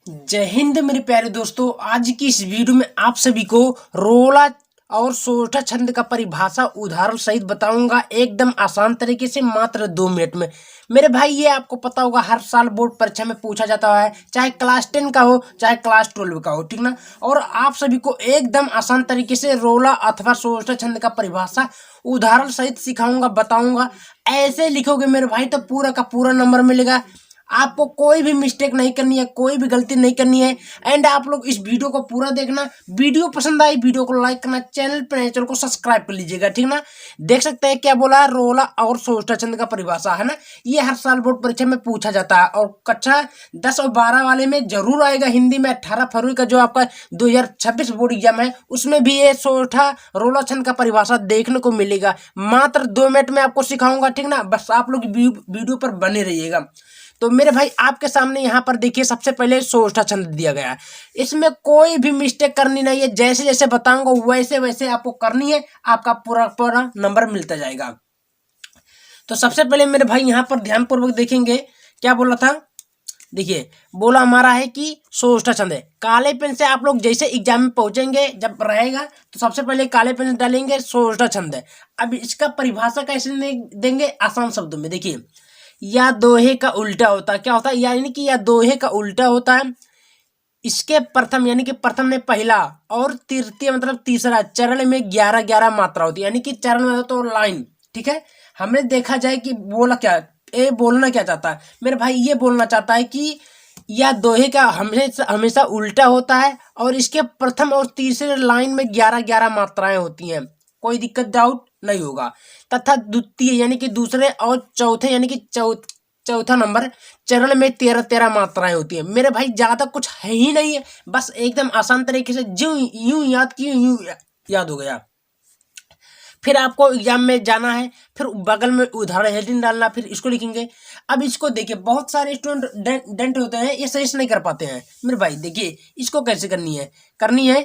जय हिंद मेरे प्यारे दोस्तों। आज की इस वीडियो में आप सभी को रोला और सोरठा छंद का परिभाषा उदाहरण सहित बताऊंगा, एकदम आसान तरीके से, मात्र 2 मिनट में। मेरे भाई, ये आपको पता होगा हर साल बोर्ड परीक्षा में पूछा जाता है, चाहे क्लास 10 का हो चाहे क्लास 12 का हो, ठीक ना। और आप सभी को एकदम आसान तरीके से रोला अथवा सोरठा छंद का परिभाषा उदाहरण सहित सिखाऊंगा, बताऊंगा। ऐसे लिखोगे मेरे भाई तो पूरा का पूरा नंबर मिलेगा। आपको कोई भी मिस्टेक नहीं करनी है, कोई भी गलती नहीं करनी है। एंड आप लोग इस वीडियो को पूरा देखना। वीडियो पसंद आई वीडियो को लाइक करना, चैनल को सब्सक्राइब कर लीजिएगा, ठीक ना। देख सकते हैं क्या बोला है, रोला और सोरठा छंद का परिभाषा है ना। ये हर साल बोर्ड परीक्षा में पूछा जाता है और कक्षा 10 और 12 वाले में जरूर आएगा। हिंदी में 18 फरवरी का जो आपका 2026 बोर्ड एग्जाम है, उसमें भी ये सोरठा रोला छंद का परिभाषा देखने को मिलेगा। मात्र 2 मिनट में आपको सिखाऊंगा, ठीक ना। बस आप लोग वीडियो पर बने रहिएगा। तो मेरे भाई, आपके सामने यहाँ पर देखिए, सबसे पहले सोरठा छंद दिया गया है। इसमें कोई भी मिस्टेक करनी नहीं है, जैसे जैसे बताऊंगा वैसे वैसे आपको करनी है, आपका पूरा पूरा नंबर मिलता जाएगा। तो सबसे पहले मेरे भाई यहाँ पर ध्यानपूर्वक देखेंगे क्या बोला था। देखिए, बोला हमारा है कि सोरठा छंद है। काले पेन से आप लोग जैसे एग्जाम में पहुंचेंगे, जब रहेगा तो सबसे पहले काले पेन से डालेंगे सोरठा छंद है। अब इसका परिभाषा कैसे देंगे, आसान शब्दों में। देखिए, या दोहे का उल्टा होता है। क्या होता है, यानी कि या दोहे का उल्टा होता है। इसके प्रथम यानी कि प्रथम में पहला और तृतीय मतलब तीसरा चरण में 11-11 मात्रा होती है, यानी कि चरण में तो लाइन, ठीक है। हमने देखा जाए कि बोला क्या, ये बोलना क्या चाहता है मेरे भाई, ये बोलना चाहता है कि यह दोहे का हमेशा हमेशा उल्टा होता है और इसके प्रथम और तीसरे लाइन में 11-11 मात्राएं होती हैं। कोई दिक्कत डाउट नहीं होगा। तथा द्वितीय यानी कि दूसरे और चौथे यानी कि चौथा नंबर चरण में 13-13 मात्राएं होती है। मेरे भाई, ज्यादा कुछ है ही नहीं है, बस एकदम आसान तरीके से जो यूं याद किए यूं याद हो गया। फिर आपको एग्जाम में जाना है, फिर बगल में उदाहरण हेडिंग डालना, फिर इसको लिखेंगे। अब इसको देखिए, बहुत सारे स्टूडेंट डेंट होते हैं, ये सही से नहीं कर पाते हैं। मेरे भाई देखिए, इसको कैसे करनी है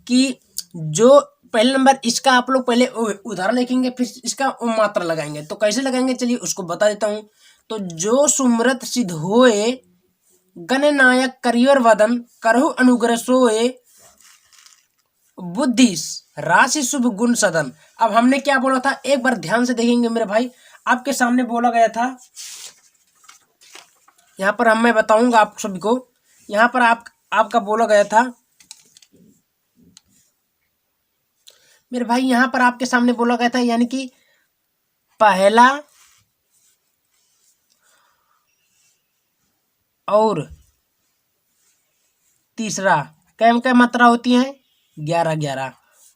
कि जो पहले नंबर इसका आप लोग पहले उदाहरण लिखेंगे, फिर इसका मात्रा लगाएंगे। तो कैसे लगाएंगे, चलिए उसको बता देता हूँ। तो जो सुमृत सिद्ध होए, गणनायक करियर वदन, करहु अनुग्रह सोए, बुद्धि राशि शुभ गुण सदन। अब हमने क्या बोला था, एक बार ध्यान से देखेंगे मेरे भाई। आपके सामने बोला गया था, यहाँ पर मैं बताऊंगा आप सभी को। यहाँ पर आपका बोला गया था मेरे भाई, यहाँ पर आपके सामने बोला गया था, यानी कि पहला और तीसरा क्या मात्रा होती है, 11-11।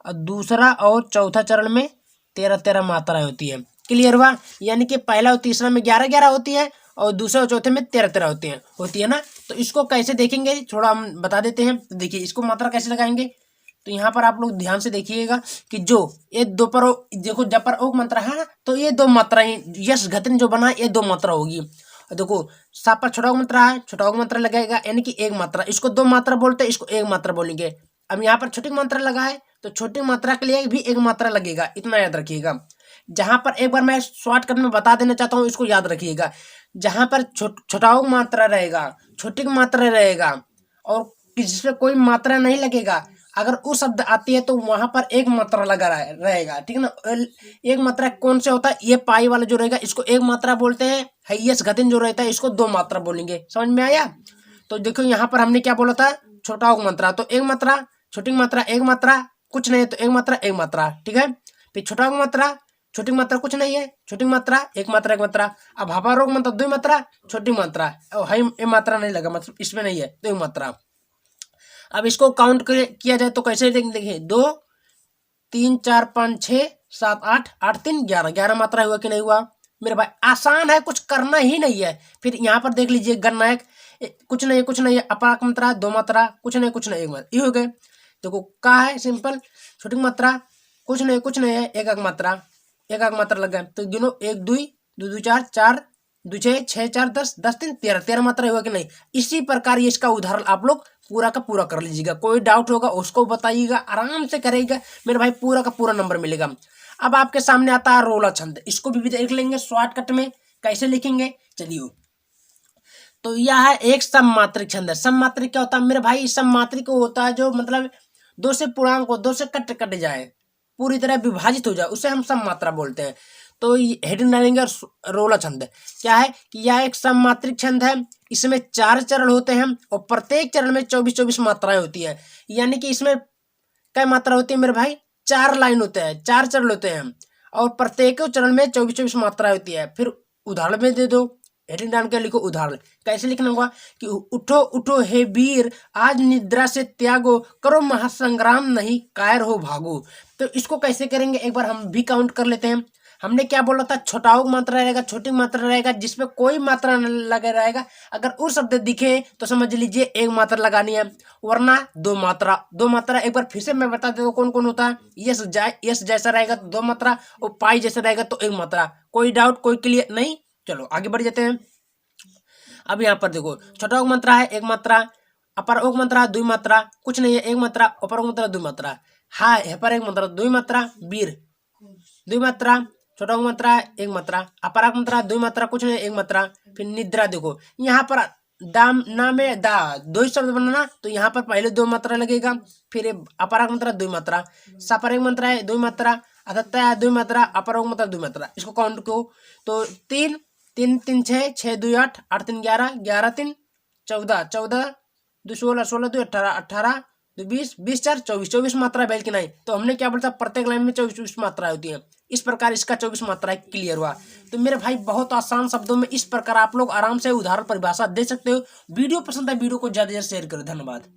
और दूसरा और चौथा चरण में 13-13 मात्राएं होती है। क्लियर हुआ, यानी कि पहला और तीसरा में 11-11 होती है और दूसरे और चौथे में 13-13 होती है ना। तो इसको कैसे देखेंगे, थोड़ा हम बता देते हैं। तो देखिए, इसको मात्रा कैसे लगाएंगे। तो यहाँ पर आप लोग ध्यान से देखिएगा कि जो ये दो पर देखो, जब पर ओक मात्रा है ना, तो ये 2 मात्राएं, यश घतन जो बना, ये 2 मात्रा होगी। देखो, सा पर छोटा मात्रा है, छोटा मात्रा लगेगा, यानी कि 1 मात्रा। इसको 2 मात्रा बोलते हैं, इसको 1 मात्रा बोलेंगे। अब यहाँ पर छोटी मात्रा लगा है, तो छोटी मात्रा के लिए भी 1 मात्रा लगेगा, इतना याद रखिएगा। जहां पर एक बार मैं शॉर्टकट में बता देना चाहता हूँ, इसको याद रखिएगा। जहां पर छोटा मात्रा रहेगा, छोटी मात्रा रहेगा और किसी से कोई मात्रा नहीं लगेगा, अगर उस शब्द आती है तो वहां पर 1 मात्रा लगा रहेगा, ठीक है ना। 1 मात्रा कौन से होता है, ये पाई वाला जो रहेगा इसको 1 मात्रा बोलते हैं। हाईएस्ट घटिन जो रहता है इसको 2 मात्रा बोलेंगे। समझ में आया। तो देखो, यहाँ पर हमने क्या बोला था, छोटा मात्रा तो 1 मात्रा, छोटी मात्रा 1 मात्रा, कुछ नहीं है तो 1 मात्रा 1 मात्रा, ठीक है। फिर छोटा मात्रा, छोटी मात्रा कुछ नहीं है, छोटी मात्रा 1 मात्रा 1 मात्रा। अब हवा रोग मतलब 2 मात्रा, छोटी मात्रा और मात्रा नहीं लगा, मतलब इसमें नहीं है, 2 मात्रा। अब इसको काउंट किया जाए तो कैसे देखिए, 2 3 4 5 6 7 8 8 3 11, 11 मात्रा हुआ कि नहीं हुआ। मेरे भाई, आसान है, कुछ करना ही नहीं है। फिर यहाँ पर देख लीजिए, गणनायक कुछ नहीं है, अपाक मात्रा 2 मात्रा, कुछ नहीं 1 मात्रा, ये हो गए। देखो का है, सिंपल। छोटी मात्रा कुछ नहीं है, 1 मात्रा, 1 मात्रा लग गए। तो गिनो, 1 2 2 2 4 4 2 6 6 4 10 10 3 13, 13 मात्रा हुआ कि नहीं। इसी प्रकार ये इसका उदाहरण आप लोग पूरा का पूरा कर लीजिएगा। कोई डाउट होगा उसको बताइएगा, आराम से करेगा मेरे भाई, पूरा का पूरा नंबर मिलेगा। अब आपके सामने आता है रोला छंद, इसको भी देख लेंगे शॉर्टकट में कैसे लिखेंगे, चलिए। तो यह है एक सममात्रिक छंद है। सममात्रिक क्या होता है मेरे भाई? सममात्रिक वो होता है जो मतलब दो से पूर्णांक को दो से कट कट जाए, पूरी तरह विभाजित हो जाए, उसे हम सममात्रा बोलते हैं। तो हेडिंग डालेंगे रोला छंद क्या है कि यह एक सममात्रिक छंद है। इसमें 4 चरण होते हैं और प्रत्येक चरण में 24-24 मात्राएं होती है। यानी कि इसमें क्या मात्रा होती है मेरे भाई? 4 लाइन होते हैं, 4 चरण होते हैं और प्रत्येक चरण में 24-24 मात्रा होती है। फिर उदाहरण में दे दो, हेडिंग डाल के लिखो उदाहरण। कैसे लिखना होगा कि उठो उठो हे वीर, आज निद्रा से त्यागो, करो महासंग्राम नहीं कायर हो भागो। तो इसको कैसे करेंगे एक बार हम भी काउंट कर लेते हैं। हमने क्या बोला था? छोटाऊ मात्रा रहेगा, छोटी मात्रा रहेगा, जिसमें कोई मात्रा न लगे रहेगा। अगर उस शब्द दिखे तो समझ लीजिए एक मात्रा लगानी है, वरना दो मात्रा। एक बार फिर से मैं बता देता हूँ कौन कौन होता है। यस जैसा रहेगा तो 2 मात्रा और पाई जैसा रहेगा तो 1 मात्रा। कोई डाउट, कोई क्लियर नहीं? चलो आगे बढ़ जाते हैं। अब यहाँ पर देखो, छोटा उग मात्रा है 1 मात्रा, अपर उग मात्रा 2 मात्रा, कुछ नहीं है 1 मात्रा, अपर उग मात्रा 2 मात्रा, हाँ यहाँ पर 1 मात्रा 2 मात्रा, वीर 2 मात्रा, छोटा उग मात्रा 1 मात्रा, अपर उग मात्रा 2 मात्रा, कुछ नहीं 1 मात्रा। फिर निद्रा देखो, यहाँ पर दाम ना में दा 2 शब्द बनाना, तो यहाँ पर पहले 2 मात्रा लगेगा, फिर अपर उग मात्रा 2 मात्रा, सपर 1 मात्रा है 2 मात्रा, अथत्ता 2 मात्रा, अपर उग मात्रा 2 मात्रा। इसको काउंट को तो 3 3 3 6 6 2 8 8 3 11 11 3 14 14 2 16 16 2 18 18 2 20 20 4 24 24 मात्रा बैल की नहीं। तो हमने क्या बोला था? प्रत्येक लाइन में 24 मात्रा होती है। इस प्रकार इसका 24 मात्रा क्लियर हुआ। तो मेरे भाई बहुत आसान शब्दों में इस प्रकार आप लोग आराम से उदाहरण परिभाषा दे सकते हो। वीडियो पसंद है वीडियो को ज्यादा से ज्यादा शेयर करो। धन्यवाद।